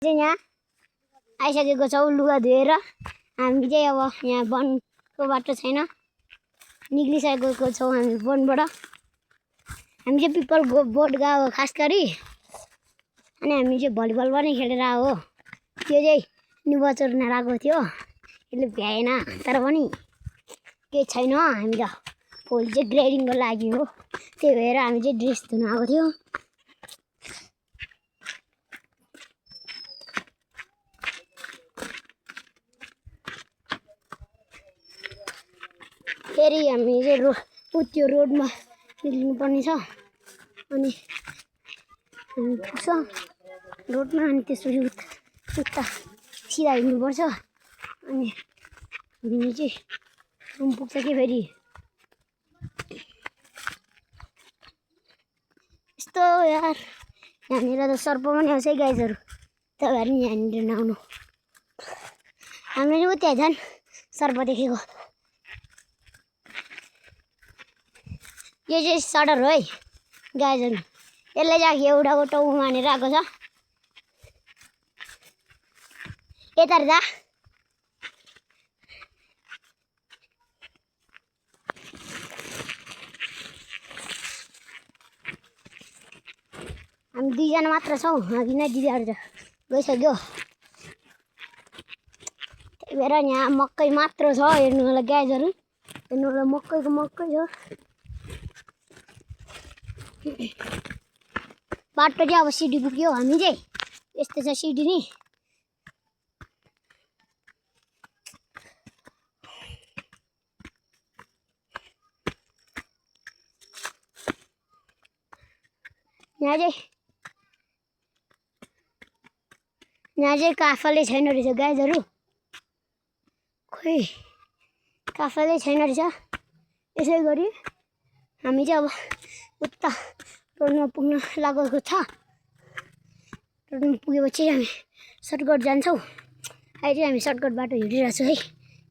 चाहिँ यहाँ आइसकेको छौँ लुगा धोएर। हामी चाहिँ अब यहाँ वनको बाटो छैन, निक्लिसकेको छौँ हामी वनबाट। हामी चाहिँ पिपल बोट गएको खास गरी, अनि हामी चाहिँ भलिबल पनि खेलेर आएको। त्यो चाहिँ निबचर नरहेको थियो, यसले भ्याएन, तर पनि केही छैन। हामी त भोलि चाहिँ ग्रेडिङको लागि हो, त्यही भएर हामी चाहिँ ड्रेस धुन आएको थियो। फेरि हामी चाहिँ त्यो रोडमा निक्लिनुपर्ने छ, अनि हामी पुग्छ रोडमा, अनि त्यसपछि उता सिधा हिँड्नुपर्छ, अनि हामी चाहिँ रुम पुग्छ कि फेरि। यस्तो यार, यहाँनिर त सर्प पनि आउँछ है गाइजहरू, तपाईँहरू पनि यहाँनिर नआउनु। हामीले उता झन् सर्प देखेको। यो चाहिँ सडर हो है गाइजहरू, यसले चाहिँ एउटाको टाउको मानेर आएको छ। यता दा हामी दुईजना मात्र छौँ, किन दिदीहरू त गइसक्यो। त्यही भएर यहाँ मकै मात्र छ, हेर्नु होला गाइजहरू, हेर्नु होला मकैको मकै छ। बाटो चाहिँ अब सिडी पुग्यो, हामी चाहिँ यस्तो छ सिडी नि। यहाँ चाहिँ काफले छैन रहेछ गाइजहरू, खोइ काफले छैन रहेछ। यसै गरी हामी चाहिँ अब उता रोडमा पुग्न लागेको छ। रोडमा पुगेपछि हामी सर्टकट जान्छौँ। अहिले चाहिँ हामी सर्टकट बाटो हिँडिरहेको छौँ है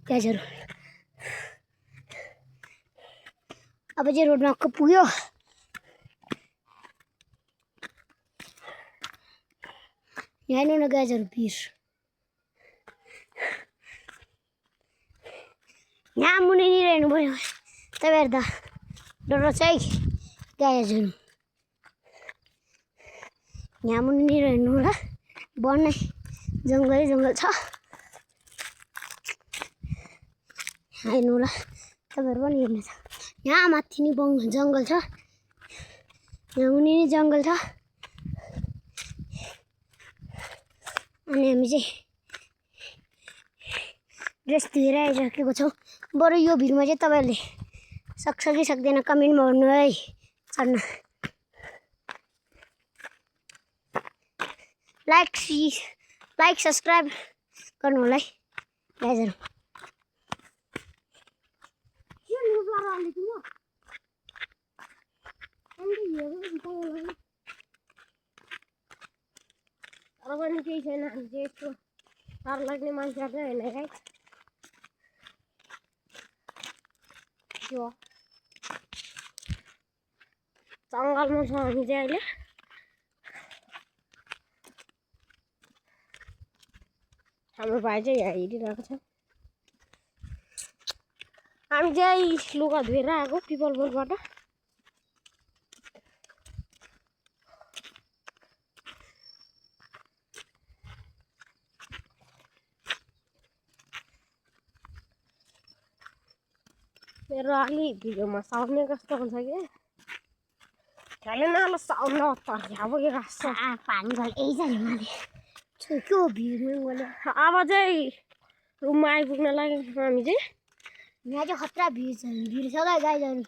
गाइजहरू। अब चाहिँ रोडमा पुग्यो। यहाँ हेर्नु न गाइजहरू, भिर यहाँ मुनिर हेर्नु पऱ्यो, तपाईँहरू त डराउँछ है गाइजहरू। यहाँ मुनिर हेर्नु होला, वन नै जङ्गलै जङ्गल छ। हेर्नु होला तपाईँहरू पनि हेर्नु छ, यहाँ माथि नि जङ्गल छ, यहाँ मुनि नि जङ्गल छ। अनि हामी चाहिँ ड्रेस धोएर आइसकेको छौँ। बरु यो भिडमा चाहिँ तपाईँहरूले सक्छ कि सक्दैन कमेन्टमा भन्नु है चढ्न। लाइक सब्सक्राइब गर्नु होला है गाइजहरू। तर पनि केही छैन, हामी चाहिँ यस्तो डर लाग्ने मान्छेहरू चाहिँ होइन है। यो जङ्गलमा छौँ हामी चाहिँ अहिले। हाम्रो भाइ चाहिँ यहाँ हिँडिरहेको छ। हामी चाहिँ लुगा धोएर आएको पिपल बोटबाट। मेरो अलि भिडियोमा साउन्ड कस्तो हुन्छ कि खेले न साउन्ड अब के राख्छ पानी गले जाने मैले के हो भिड। अब चाहिँ रुममा आइपुग्न लागेको हामी चाहिँ। यहाँ चाहिँ खतरा भिड छ गाइजहरू,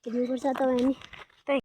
हेर्नुपर्छ तपाईँ नि।